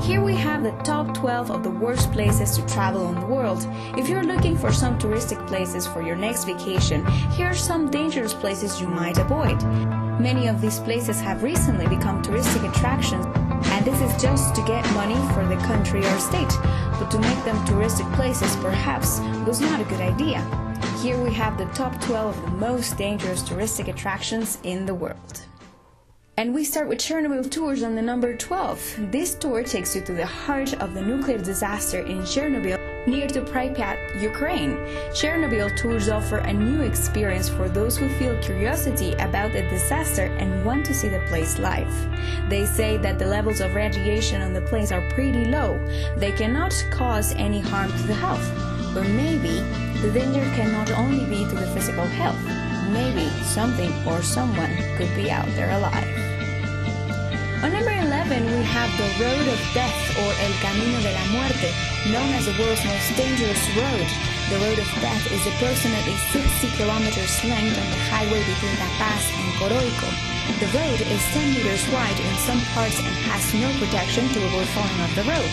Here we have the top 12 of the worst places to travel in the world. If you're looking for some touristic places for your next vacation, here are some dangerous places you might avoid. Many of these places have recently become touristic attractions, and this is just to get money for the country or state. But to make them touristic places perhaps was not a good idea. Here we have the top 12 of the most dangerous touristic attractions in the world. And we start with Chernobyl tours on the number 12. This tour takes you to the heart of the nuclear disaster in Chernobyl, near to Pripyat, Ukraine. Chernobyl tours offer a new experience for those who feel curiosity about the disaster and want to see the place live. They say that the levels of radiation on the place are pretty low. They cannot cause any harm to the health. But maybe the danger can not only be to the physical health. Maybe something or someone could be out there alive. On number 11, we have the Road of Death, or El Camino de la Muerte, known as the world's most dangerous road. The Road of Death is approximately 60 kilometers length on the highway between La Paz and Coroico. The road is 10 meters wide in some parts and has no protection to avoid falling off the road.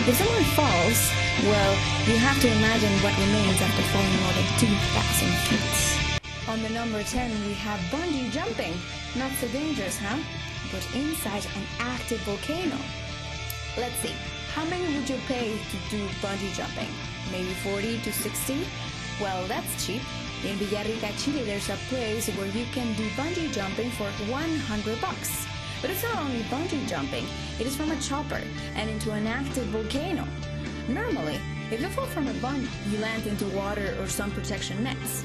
If someone falls, well, you have to imagine what remains after falling more than 2,000 feet. On the number 10, we have bungee jumping. Not so dangerous, huh? But inside an active volcano. Let's see, how many would you pay to do bungee jumping? Maybe 40 to 60? Well, that's cheap. In Villarrica, Chile, there's a place where you can do bungee jumping for $100. But it's not only bungee jumping, it is from a chopper and into an active volcano. Normally, if you fall from a bungee, you land into water or some protection nets.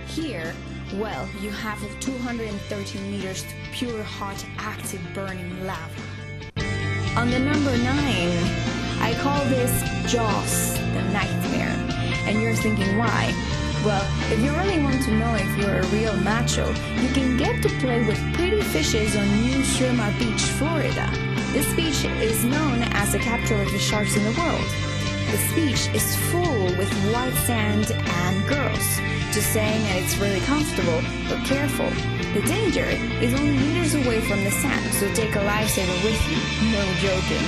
Here, well, you have 213 meters to pure hot active burning lava. On the number 9, I call this Jaws, the nightmare. And you're thinking why? Well, if you really want to know if you're a real macho, you can get to play with pretty fishes on New Sherma Beach, Florida. This beach is known as the capital of the sharks in the world. This beach is full with white sand and girls. Just saying that it's really comfortable, but careful. The danger is only meters away from the sand, so take a lifesaver with you. No joking.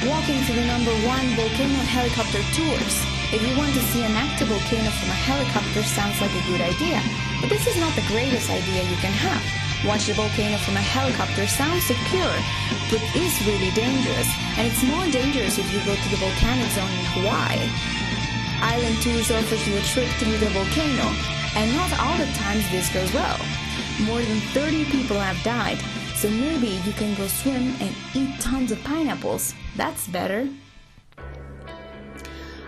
Walking to the number 1, volcano helicopter tours. If you want to see an active volcano from a helicopter, sounds like a good idea. But this is not the greatest idea you can have. Watch the volcano from a helicopter sounds secure, but is really dangerous. And it's more dangerous if you go to the volcanic zone in Hawaii. Island Tours offers you a trip through the volcano, and not all the times this goes well. More than 30 people have died, so maybe you can go swim and eat tons of pineapples. That's better.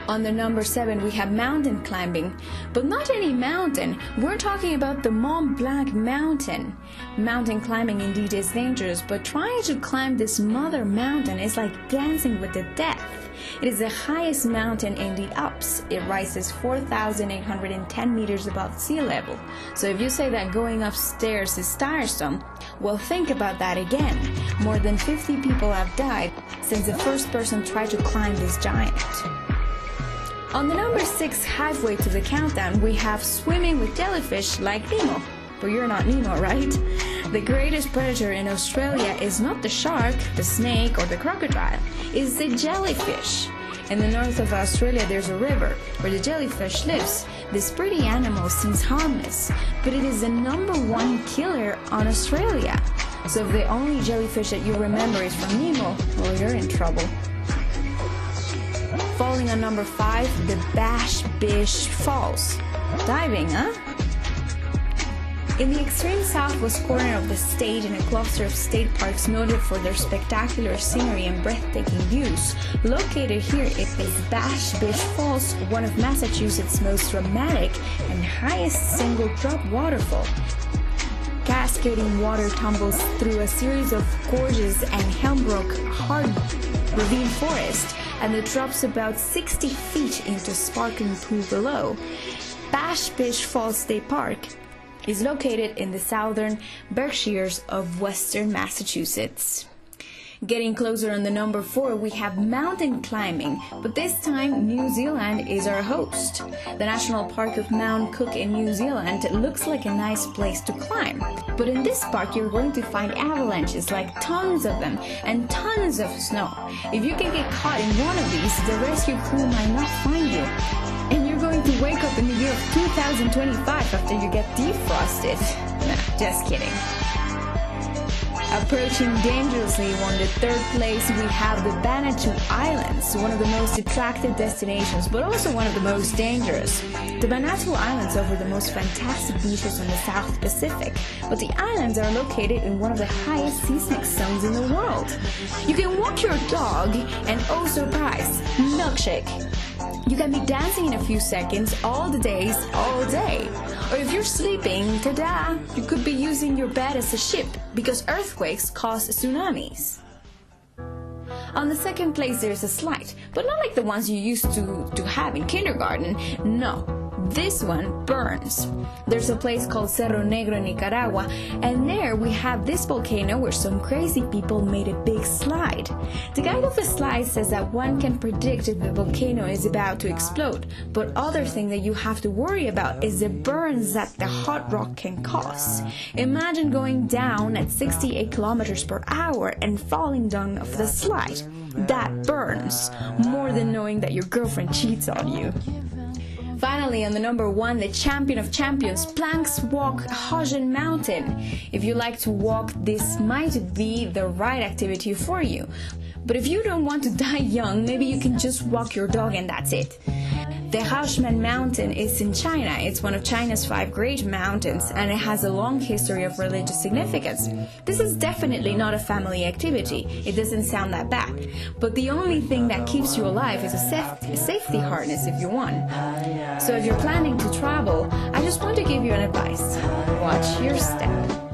On the number 7, we have mountain climbing, but not any mountain. We're talking about the Mont Blanc mountain. Mountain climbing indeed is dangerous, but trying to climb this mother mountain is like dancing with the death. It is the highest mountain in the Alps. It rises 4,810 meters above sea level. So if you say that going upstairs is tiresome, well, think about that again. More than 50 people have died since the first person tried to climb this giant. On the number 6, halfway to the countdown, we have swimming with jellyfish like Nemo. But you're not Nemo, right? The greatest predator in Australia is not the shark, the snake, or the crocodile. It's the jellyfish. In the north of Australia, there's a river where the jellyfish lives. This pretty animal seems harmless, but it is the number 1 killer on Australia. So if the only jellyfish that you remember is from Nemo, well, you're in trouble. Falling on number 5, the Bash Bish Falls. Diving, huh? In the extreme southwest corner of the state, in a cluster of state parks noted for their spectacular scenery and breathtaking views, located here is Bash Bish Falls, one of Massachusetts' most dramatic and highest single-drop waterfall. Cascading water tumbles through a series of gorges and Helmbrook hard ravine forest, and it drops about 60 feet into a sparkling pool below. Bash Bish Falls State Park is located in the southern Berkshires of western Massachusetts. Getting closer on the number 4, we have mountain climbing, but this time New Zealand is our host. The National Park of Mount Cook in New Zealand looks like a nice place to climb. But in this park you're going to find avalanches, like tons of them, and tons of snow. If you can get caught in one of these, the rescue crew might not find you. And you're going to wake up in the year of 2025 after you get defrosted. Nah, just kidding. Approaching dangerously on the 3rd place, we have the Vanuatu Islands, one of the most attractive destinations, but also one of the most dangerous. The Vanuatu Islands offer the most fantastic beaches in the South Pacific, but the islands are located in one of the highest seismic zones in the world. You can walk your dog and, oh surprise, milkshake. You can be dancing in a few seconds all the days, all day. Or if you're sleeping, ta-da, you could be using your bed as a ship, because earthquakes cause tsunamis. On the 2nd place there's a slide, but not like the ones you used to have in kindergarten. No, this one burns. There's a place called Cerro Negro in Nicaragua, and there we have this volcano where some crazy people made a big slide. The guide of the slide says that one can predict if the volcano is about to explode, but other thing that you have to worry about is the burns that the hot rock can cause. Imagine going down at 68 kilometers per hour and falling down off the slide. That burns more than knowing that your girlfriend cheats on you. Finally, on the number 1, the champion of champions, Planks Walk Hagen Mountain. If you like to walk, this might be the right activity for you. But if you don't want to die young, maybe you can just walk your dog and that's it. The Haoshman Mountain is in China. It's one of China's 5 great mountains, and it has a long history of religious significance. This is definitely not a family activity. It doesn't sound that bad. But the only thing that keeps you alive is a safety harness if you want. So if you're planning to travel, I just want to give you an advice. Watch your step.